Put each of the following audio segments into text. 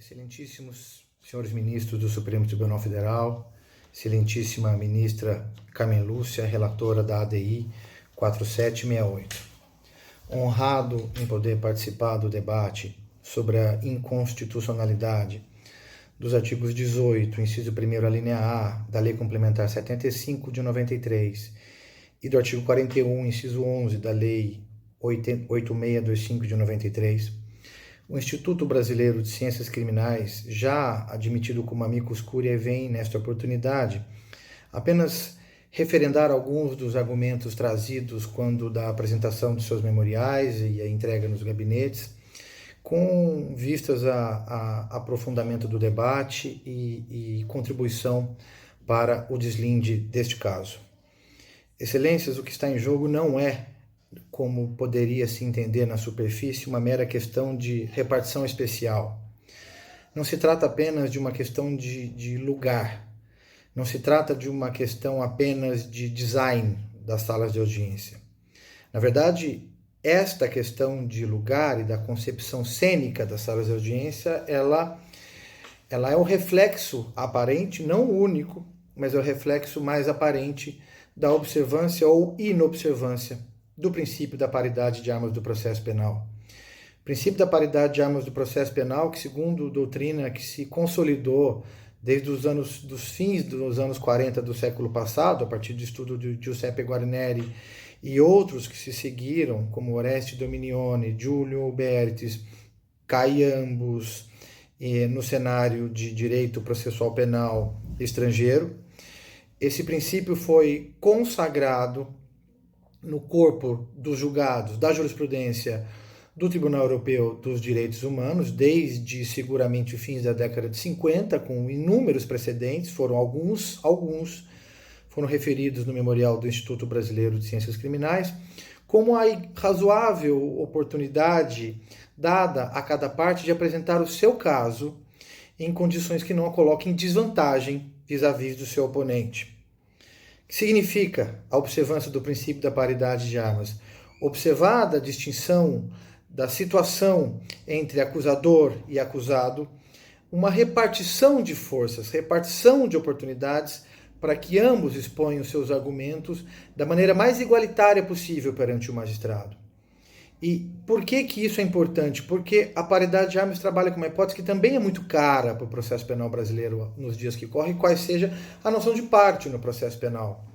Excelentíssimos senhores ministros do Supremo Tribunal Federal, excelentíssima ministra Carmen Lúcia, relatora da ADI 4768. Honrado em poder participar do debate sobre a inconstitucionalidade dos artigos 18, inciso 1º, alínea A, da Lei Complementar 75 de 93 e do artigo 41, inciso 11, da Lei 8625 de 93, o Instituto Brasileiro de Ciências Criminais, já admitido como amicus curiae, vem, nesta oportunidade, apenas referendar alguns dos argumentos trazidos quando da apresentação de seus memoriais e a entrega nos gabinetes, com vistas a aprofundamento do debate e contribuição para o deslinde deste caso. Excelências, o que está em jogo não é, como poderia se entender na superfície, uma mera questão de repartição especial. Não se trata apenas de uma questão de lugar. Não se trata de uma questão apenas de design das salas de audiência. Na verdade, esta questão de lugar e da concepção cênica das salas de audiência, ela é o reflexo aparente, não o único, mas é o reflexo mais aparente da observância ou inobservância do princípio da paridade de armas do processo penal. O princípio da paridade de armas do processo penal, que segundo doutrina que se consolidou desde os fins dos anos 40 do século passado, a partir do estudo de Giuseppe Guarneri e outros que se seguiram, como Oreste Dominioni, Giulio Ubertis, Caiambos, no cenário de direito processual penal estrangeiro. Esse princípio foi consagrado no corpo dos julgados da jurisprudência do Tribunal Europeu dos Direitos Humanos, desde seguramente os fins da década de 50, com inúmeros precedentes, alguns foram referidos no memorial do Instituto Brasileiro de Ciências Criminais, como a razoável oportunidade dada a cada parte de apresentar o seu caso em condições que não a coloquem em desvantagem vis-à-vis do seu oponente. Que significa a observância do princípio da paridade de armas? Observada a distinção da situação entre acusador e acusado, uma repartição de forças, repartição de oportunidades para que ambos exponham seus argumentos da maneira mais igualitária possível perante o magistrado. E por que isso é importante? Porque a paridade de armas trabalha com uma hipótese que também é muito cara para o processo penal brasileiro nos dias que correm, qual seja a noção de parte no processo penal.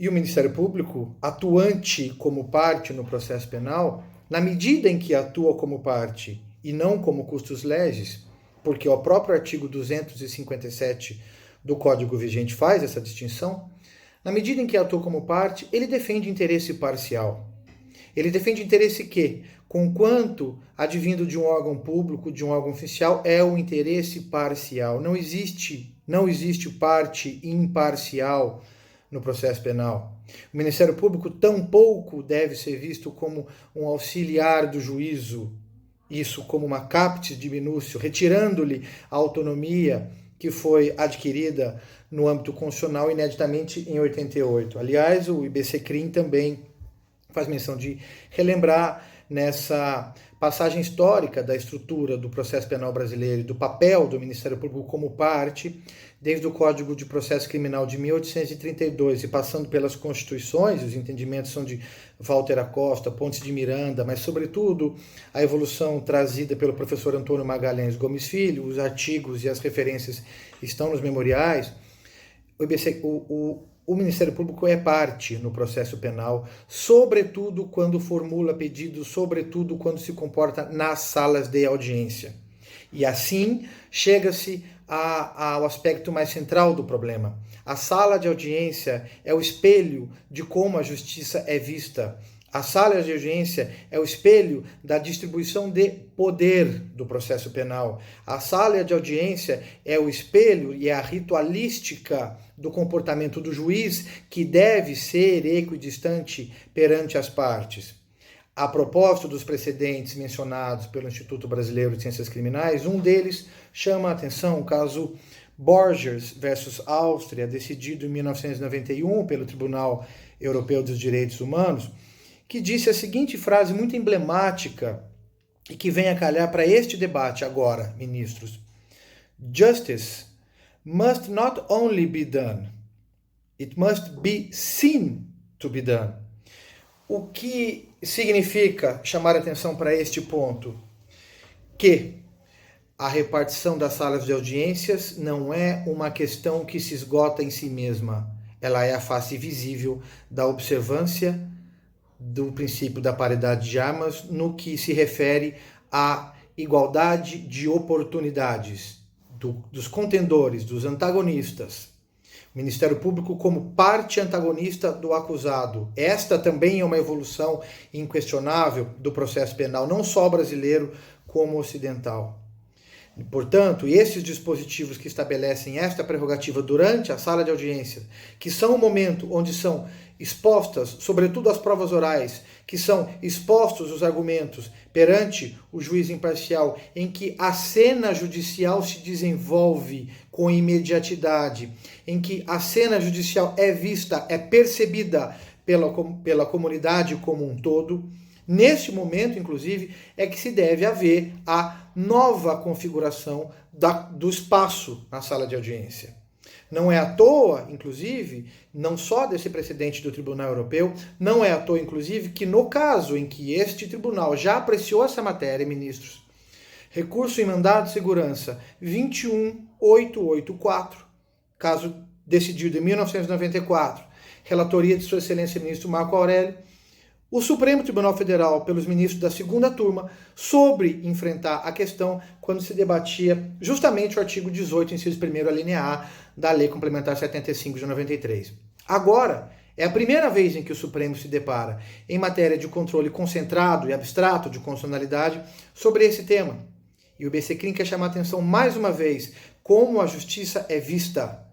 E o Ministério Público, atuante como parte no processo penal, na medida em que atua como parte e não como custos legis, porque o próprio artigo 257 do Código Vigente faz essa distinção, na medida em que atua como parte, ele defende interesse parcial. Ele defende interesse que, conquanto advindo de um órgão público, de um órgão oficial, é o interesse parcial. Não existe parte imparcial no processo penal. O Ministério Público tampouco deve ser visto como um auxiliar do juízo, isso como uma captis diminutio, retirando-lhe a autonomia que foi adquirida no âmbito constitucional ineditamente em 88. Aliás, o IBC-CRIM também faz menção de relembrar nessa passagem histórica da estrutura do processo penal brasileiro e do papel do Ministério Público como parte, desde o Código de Processo Criminal de 1832 e passando pelas constituições, os entendimentos são de Walter Acosta, Pontes de Miranda, mas sobretudo a evolução trazida pelo professor Antônio Magalhães Gomes Filho, os artigos e as referências estão nos memoriais. O Ministério Público é parte no processo penal, sobretudo quando formula pedidos, sobretudo quando se comporta nas salas de audiência. E assim chega-se ao aspecto mais central do problema. A sala de audiência é o espelho de como a justiça é vista. A sala de audiência é o espelho da distribuição de poder do processo penal. A sala de audiência é o espelho e a ritualística do comportamento do juiz, que deve ser equidistante perante as partes. A propósito dos precedentes mencionados pelo Instituto Brasileiro de Ciências Criminais, um deles chama a atenção, o caso Borgers versus Áustria, decidido em 1991 pelo Tribunal Europeu dos Direitos Humanos, que disse a seguinte frase muito emblemática e que vem a calhar para este debate agora, ministros. Justice must not only be done, it must be seen to be done. O que significa chamar atenção para este ponto? Que a repartição das salas de audiências não é uma questão que se esgota em si mesma. Ela é a face visível da observância do princípio da paridade de armas no que se refere à igualdade de oportunidades dos contendores, dos antagonistas. O Ministério Público como parte antagonista do acusado. Esta também é uma evolução inquestionável do processo penal, não só brasileiro como ocidental. Portanto, esses dispositivos que estabelecem esta prerrogativa durante a sala de audiência, que são o momento onde são expostas, sobretudo as provas orais, que são expostos os argumentos perante o juiz imparcial, em que a cena judicial se desenvolve com imediatidade, em que a cena judicial é vista, é percebida pela comunidade como um todo. Neste momento, inclusive, é que se deve haver a nova configuração do espaço na sala de audiência. Não é à toa, inclusive, não só desse precedente do Tribunal Europeu, não é à toa, inclusive, que no caso em que este tribunal já apreciou essa matéria, ministros, recurso em mandado de segurança 21884, caso decidido em 1994, relatoria de Sua Excelência Ministro Marco Aurélio, o Supremo Tribunal Federal, pelos ministros da segunda turma, sobre enfrentar a questão quando se debatia justamente o artigo 18, inciso 1º, a linha A, da Lei Complementar 75 de 93. Agora, é a primeira vez em que o Supremo se depara em matéria de controle concentrado e abstrato de constitucionalidade sobre esse tema. E o BCCRIM quer chamar a atenção mais uma vez como a justiça é vista.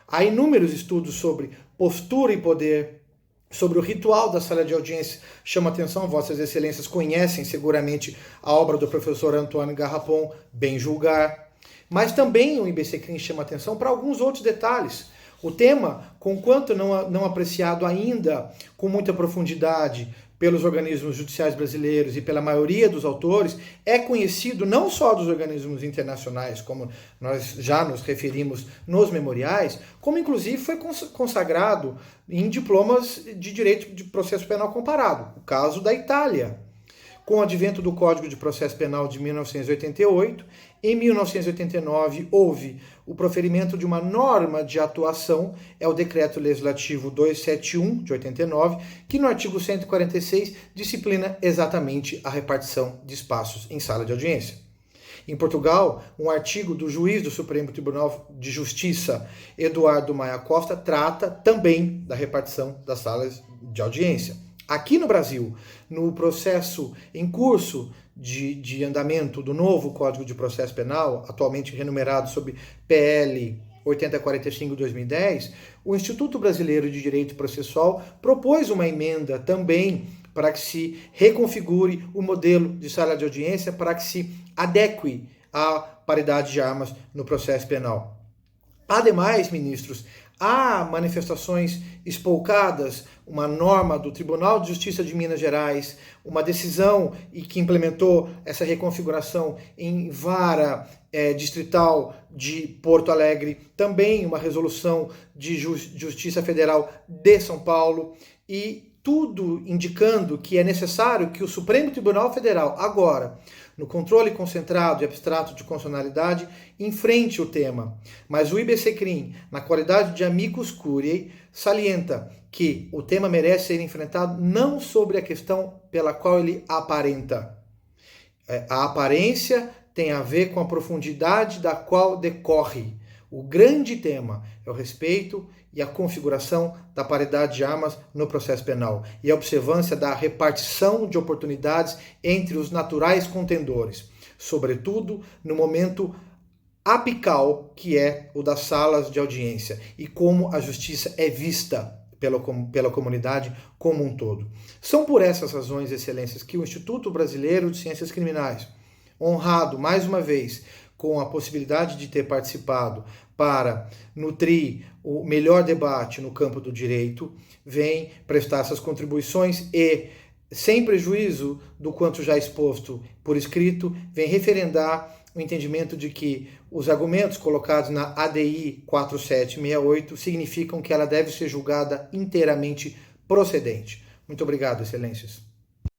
Há inúmeros estudos sobre postura e poder, sobre o ritual da sala de audiência. Chama atenção, Vossas Excelências conhecem seguramente a obra do professor Antônio Garrapon, Bem Julgar. Mas também o IBCCRIM chama atenção para alguns outros detalhes. O tema, conquanto não apreciado ainda com muita profundidade pelos organismos judiciais brasileiros e pela maioria dos autores, é conhecido não só dos organismos internacionais, como nós já nos referimos nos memoriais, como inclusive foi consagrado em diplomas de direito de processo penal comparado, o caso da Itália. Com o advento do Código de Processo Penal de 1988, em 1989 houve o proferimento de uma norma de atuação, é o Decreto Legislativo 271 de 89, que no artigo 146 disciplina exatamente a repartição de espaços em sala de audiência. Em Portugal, um artigo do juiz do Supremo Tribunal de Justiça, Eduardo Maia Costa, trata também da repartição das salas de audiência. Aqui no Brasil, no processo em curso de andamento do novo Código de Processo Penal, atualmente renumerado sob PL 8045/2010, o Instituto Brasileiro de Direito Processual propôs uma emenda também para que se reconfigure o modelo de sala de audiência para que se adeque à paridade de armas no processo penal. Ademais, ministros, há manifestações espoucadas, uma norma do Tribunal de Justiça de Minas Gerais, uma decisão que implementou essa reconfiguração em vara distrital de Porto Alegre, também uma resolução de Justiça Federal de São Paulo, e tudo indicando que é necessário que o Supremo Tribunal Federal, agora, no controle concentrado e abstrato de constitucionalidade, enfrente o tema. Mas o IBCCRIM, na qualidade de amicus curiae, salienta que o tema merece ser enfrentado não sobre a questão pela qual ele aparenta. A aparência tem a ver com a profundidade da qual decorre. O grande tema é o respeito e a configuração da paridade de armas no processo penal e a observância da repartição de oportunidades entre os naturais contendores, sobretudo no momento apical que é o das salas de audiência e como a justiça é vista pela comunidade como um todo. São por essas razões, excelências, que o Instituto Brasileiro de Ciências Criminais, honrado mais uma vez com a possibilidade de ter participado para nutrir o melhor debate no campo do direito, vem prestar essas contribuições e sem prejuízo do quanto já exposto por escrito, vem referendar o entendimento de que os argumentos colocados na ADI 4768 significam que ela deve ser julgada inteiramente procedente. Muito obrigado, excelências.